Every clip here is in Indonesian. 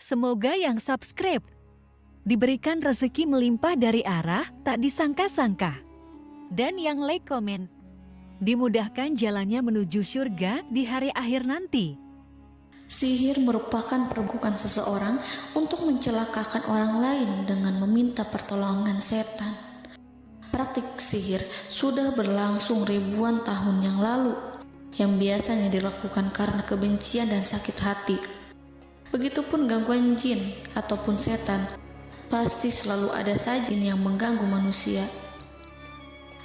Semoga yang subscribe diberikan rezeki melimpah dari arah tak disangka-sangka. Dan yang like komen, dimudahkan jalannya menuju surga di hari akhir nanti. Sihir merupakan perbuatan seseorang untuk mencelakakan orang lain dengan meminta pertolongan setan. Praktik sihir sudah berlangsung ribuan tahun yang lalu, yang biasanya dilakukan karena kebencian dan sakit hati. Begitupun gangguan jin ataupun setan, pasti selalu ada saja jin yang mengganggu manusia.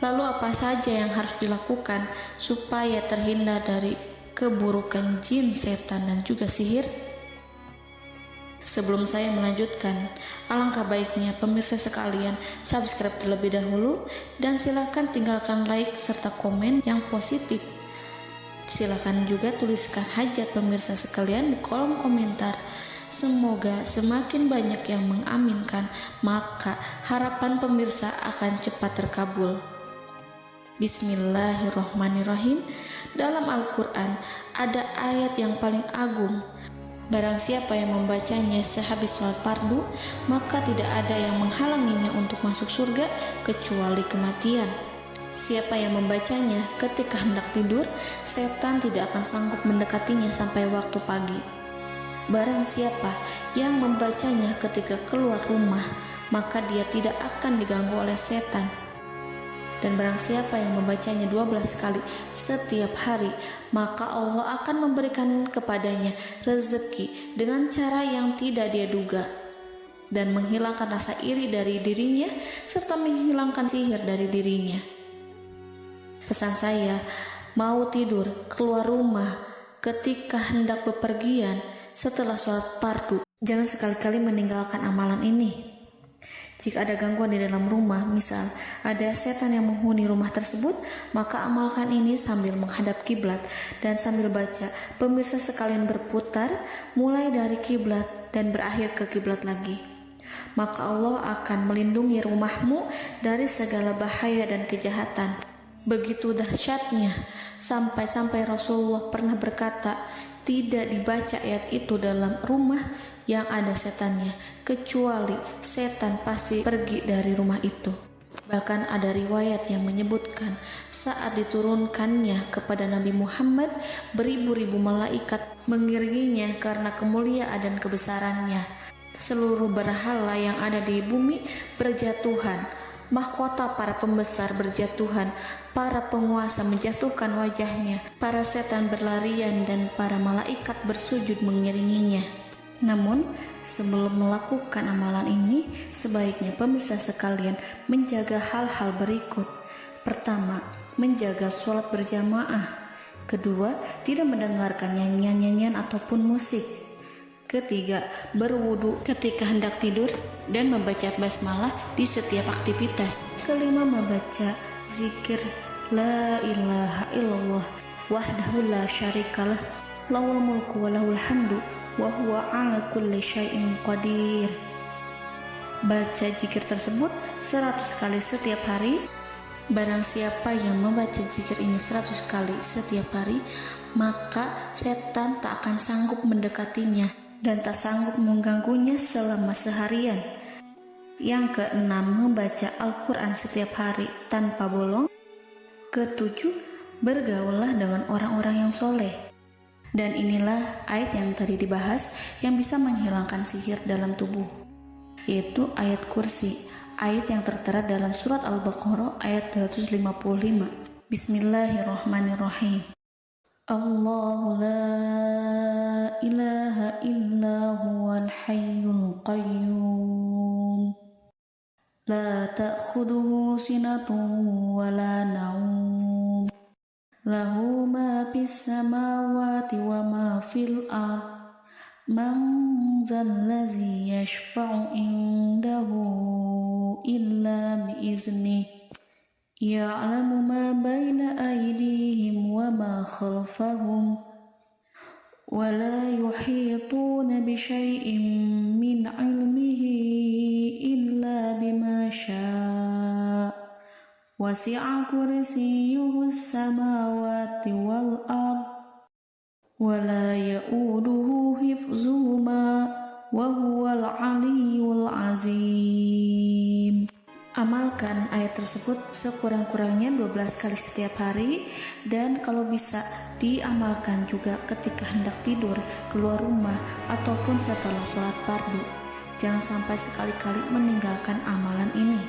Lalu apa saja yang harus dilakukan supaya terhindar dari keburukan jin, setan, dan juga sihir? Sebelum saya melanjutkan, alangkah baiknya pemirsa sekalian subscribe terlebih dahulu dan silakan tinggalkan like serta komen yang positif. Silakan juga tuliskan hajat pemirsa sekalian di kolom komentar. Semoga semakin banyak yang mengaminkan, maka harapan pemirsa akan cepat terkabul. Bismillahirrohmanirrohim. Dalam Al-Quran ada ayat yang paling agung. Barang siapa yang membacanya sehabis sholat fardu, maka tidak ada yang menghalanginya untuk masuk surga kecuali kematian. Siapa yang membacanya ketika hendak tidur, setan tidak akan sanggup mendekatinya sampai waktu pagi. Barang siapa yang membacanya ketika keluar rumah, maka dia tidak akan diganggu oleh setan. Dan barang siapa yang membacanya 12 kali setiap hari, maka Allah akan memberikan kepadanya rezeki dengan cara yang tidak dia duga, dan menghilangkan rasa iri dari dirinya, serta menghilangkan sihir dari dirinya. Pesan saya, mau tidur, keluar rumah, ketika hendak bepergian, setelah sholat fardu, jangan sekali-kali meninggalkan amalan ini. Jika ada gangguan di dalam rumah, misal ada setan yang menghuni rumah tersebut, maka amalkan ini sambil menghadap kiblat dan sambil baca. Pemirsa sekalian berputar mulai dari kiblat dan berakhir ke kiblat lagi. Maka Allah akan melindungi rumahmu dari segala bahaya dan kejahatan. Begitu dahsyatnya, sampai-sampai Rasulullah pernah berkata, tidak dibaca ayat itu dalam rumah yang ada setannya, kecuali setan pasti pergi dari rumah itu. Bahkan ada riwayat yang menyebutkan saat diturunkannya kepada Nabi Muhammad, beribu-ribu malaikat mengiringinya karena kemuliaan dan kebesarannya. Seluruh berhala yang ada di bumi berjatuhan, mahkota para pembesar berjatuhan, para penguasa menjatuhkan wajahnya, para setan berlarian, dan para malaikat bersujud mengiringinya. Namun, sebelum melakukan amalan ini, sebaiknya pemirsa sekalian menjaga hal-hal berikut. Pertama, menjaga sholat berjamaah. Kedua, tidak mendengarkan nyanyian-nyanyian ataupun musik. Ketiga, berwudu ketika hendak tidur dan membaca basmalah di setiap aktivitas. Kelima, membaca zikir la ilaha illallah wahdahu la syarikalah lahul mulku wa lahul hamdu wa huwa ala kulli syai'in qadir. Baca zikir tersebut 100 kali setiap hari. Barang siapa yang membaca zikir ini 100 kali setiap hari, maka setan tak akan sanggup mendekatinya dan tak sanggup mengganggunya selama seharian. Yang keenam, membaca Al-Quran setiap hari tanpa bolong. Ketujuh, bergaullah dengan orang-orang yang soleh. Dan inilah ayat yang tadi dibahas yang bisa menghilangkan sihir dalam tubuh, yaitu ayat kursi, ayat yang tertera dalam surat Al-Baqarah ayat 255. Bismillahirrahmanirrahim. Allahu la ilaha illa huwal hayyul qayyum la ta'khuduhu sinatun wa la naum lahu ma fis samawati wa ma fil ard man zallazi yashfa'u indahu illa biiznih ya'lamu ma baina aydihim wa ma khalfahum wa la yuhituna bi syai'in min 'ilmihi illa bima syaa' wasi'a kursiyyuhu as-samawati wal ard wa la ya'uduhu hifzuhuma wa huwal aliyyul azim. Amalkan ayat tersebut sekurang-kurangnya 12 kali setiap hari, dan kalau bisa diamalkan juga ketika hendak tidur, keluar rumah, ataupun setelah sholat fardu. Jangan sampai sekali-kali meninggalkan amalan ini.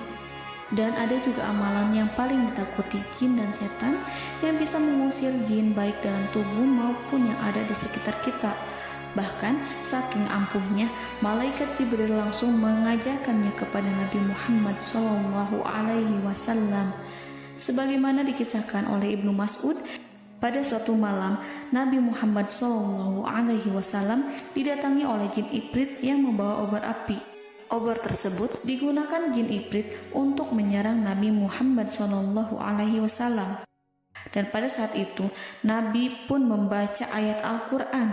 Dan ada juga amalan yang paling ditakuti jin dan setan, yang bisa mengusir jin baik dalam tubuh maupun yang ada di sekitar kita. Bahkan saking ampuhnya, malaikat Jibril langsung mengajarkannya kepada Nabi Muhammad SAW. Sebagaimana dikisahkan oleh Ibnu Mas'ud, pada suatu malam Nabi Muhammad SAW didatangi oleh jin Ifrit yang membawa obor api. Obor tersebut digunakan jin Ifrit untuk menyerang Nabi Muhammad SAW. Dan pada saat itu Nabi pun membaca ayat Al-Quran.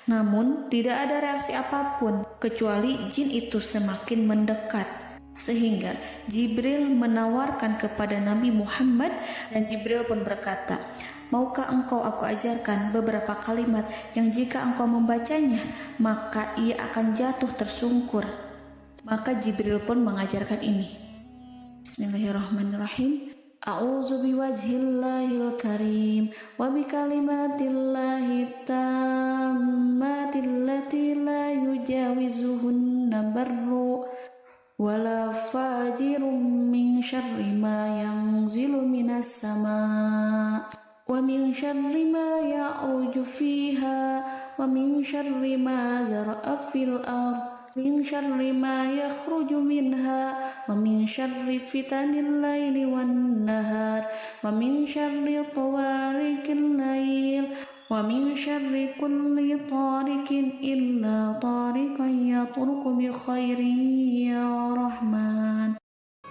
Namun tidak ada reaksi apapun kecuali jin itu semakin mendekat, sehingga Jibril menawarkan kepada Nabi Muhammad, dan Jibril pun berkata, "Maukah engkau aku ajarkan beberapa kalimat yang jika engkau membacanya maka ia akan jatuh tersungkur?" Maka Jibril pun mengajarkan ini. Bismillahirrahmanirrahim. A'udzu biwajhillahil karim wa bikalimatillahi tammatil lati la yujawizuhunna barru wala fajirum min syarri ma yanzilu minas sama' wa min syarri ma ya'ruju fiha wa min syarri ma zara'a fil ardh min syarri ma yakhruju minha wa min syarri fitanil laili wan nahar wa min syarri tawarikil lail wa min syarri kulli tarikin illa tarikan yatruku bi khairin ya Rahman.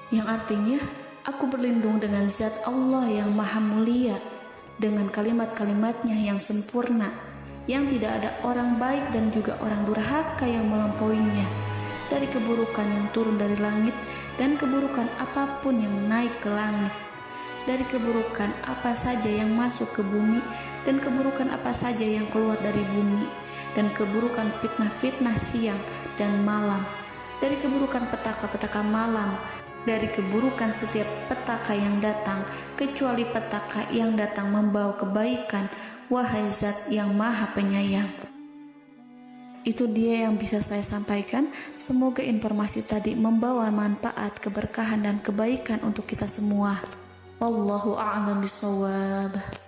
Yang artinya, aku berlindung dengan zat Allah yang maha mulia, dengan kalimat-kalimatnya yang sempurna, yang tidak ada orang baik dan juga orang durhaka yang melampauinya, dari keburukan yang turun dari langit dan keburukan apapun yang naik ke langit, dari keburukan apa saja yang masuk ke bumi dan keburukan apa saja yang keluar dari bumi, dan keburukan fitnah-fitnah siang dan malam, dari keburukan petaka-petaka malam, dari keburukan setiap petaka yang datang, kecuali petaka yang datang membawa kebaikan, wahai zat yang maha penyayang. Itu dia yang bisa saya sampaikan. Semoga informasi tadi membawa manfaat, keberkahan dan kebaikan untuk kita semua. Wallahu a'lam bishawab.